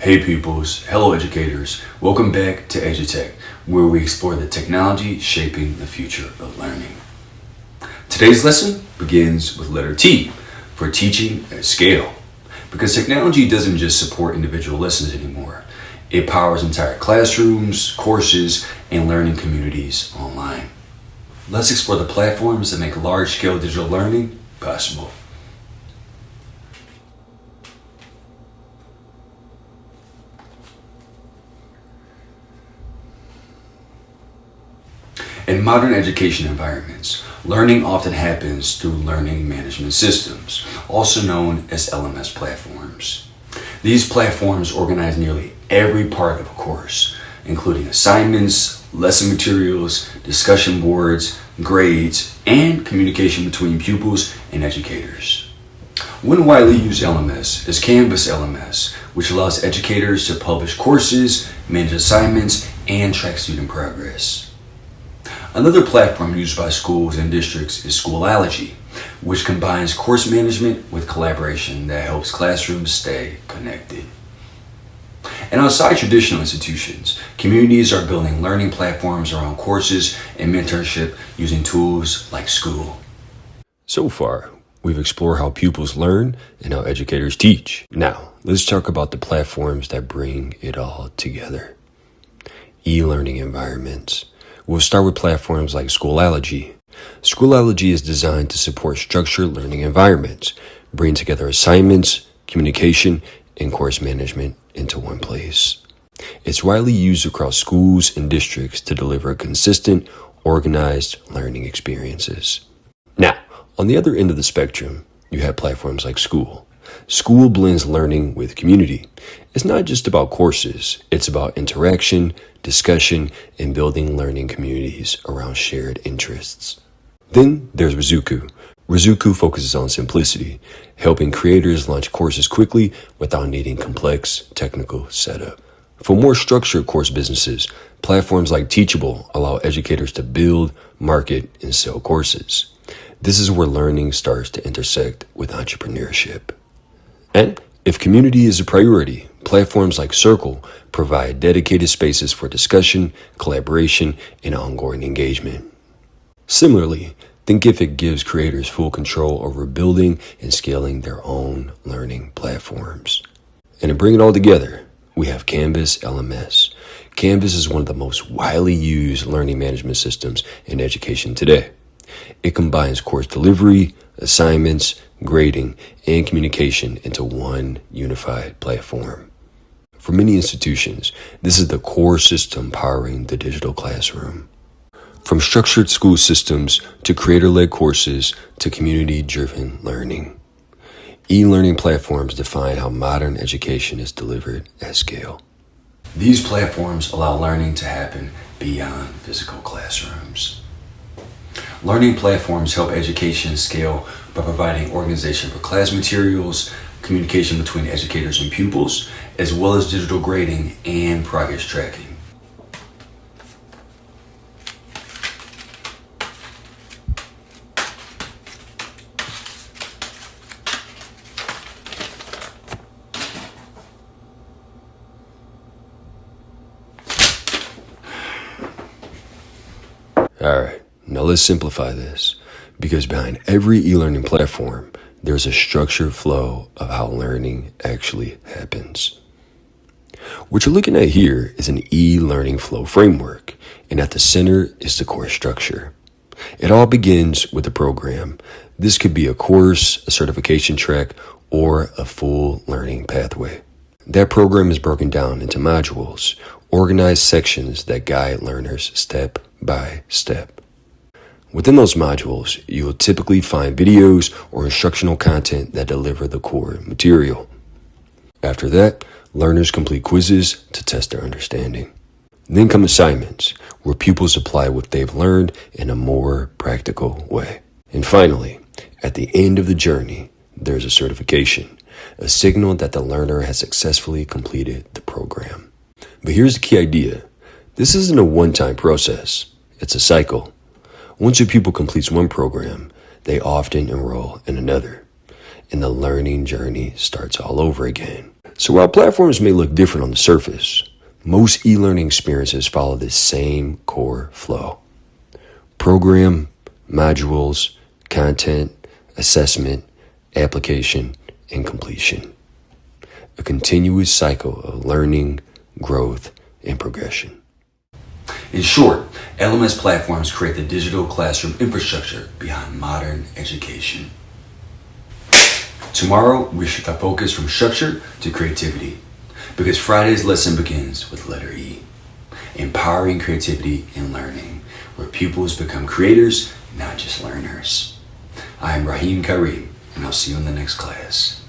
Hey pupils, hello educators, welcome back to eduTech, where we explore the technology shaping the future of learning. Today's lesson begins with letter T for teaching at scale, because technology doesn't just support individual lessons anymore. It powers entire classrooms, courses, and learning communities online. Let's explore the platforms that make large-scale digital learning possible. In modern education environments, learning often happens through learning management systems, also known as LMS platforms. These platforms organize nearly every part of a course, including assignments, lesson materials, discussion boards, grades, and communication between pupils and educators. One widely used LMS is Canvas LMS, which allows educators to publish courses, manage assignments, and track student progress. Another platform used by schools and districts is Schoology, which combines course management with collaboration that helps classrooms stay connected. And outside traditional institutions, communities are building learning platforms around courses and mentorship using tools like School. So far, we've explored how pupils learn and how educators teach. Now, let's talk about the platforms that bring it all together. E-learning environments. We'll start with platforms like Schoology. Schoology is designed to support structured learning environments, bringing together assignments, communication, and course management into one place. It's widely used across schools and districts to deliver consistent, organized learning experiences. Now, on the other end of the spectrum, you have platforms like School. School blends learning with community. It's not just about courses, it's about interaction, discussion, and building learning communities around shared interests. Then there's Rizuku. Rizuku focuses on simplicity, helping creators launch courses quickly without needing complex technical setup. For more structured course businesses, platforms like Teachable allow educators to build, market, and sell courses. This is where learning starts to intersect with entrepreneurship. And if community is a priority, platforms like Circle provide dedicated spaces for discussion, collaboration, and ongoing engagement. Similarly, Thinkific gives creators full control over building and scaling their own learning platforms. And to bring it all together, we have Canvas LMS. Canvas is one of the most widely used learning management systems in education today. It combines course delivery, assignments, grading, and communication into one unified platform. For many institutions, this is the core system powering the digital classroom. From structured school systems to creator-led courses to community-driven learning, e-learning platforms define how modern education is delivered at scale. These platforms allow learning to happen beyond physical classrooms. Learning platforms help education scale by providing organization for class materials, communication between educators and pupils, as well as digital grading and progress tracking. Alright, now let's simplify this, because behind every e-learning platform, there's a structured flow of how learning actually happens. What you're looking at here is an e-learning flow framework, and at the center is the course structure. It all begins with a program. This could be a course, a certification track, or a full learning pathway. That program is broken down into modules, organized sections that guide learners step by step. Within those modules, you will typically find videos or instructional content that deliver the core material. After that, learners complete quizzes to test their understanding. Then come assignments, where pupils apply what they've learned in a more practical way. And finally, at the end of the journey, there's a certification, a signal that the learner has successfully completed the program. But here's the key idea. This isn't a one-time process. It's a cycle. Once a pupil completes one program, they often enroll in another, and the learning journey starts all over again. So while platforms may look different on the surface, most e-learning experiences follow the same core flow. Program, modules, content, assessment, application, and completion. A continuous cycle of learning, growth, and progression. In short, LMS platforms create the digital classroom infrastructure behind modern education. Tomorrow, we shift our focus from structure to creativity, because Friday's lesson begins with letter E, empowering creativity in learning, where pupils become creators, not just learners. I am Raheem Kareem, and I'll see you in the next class.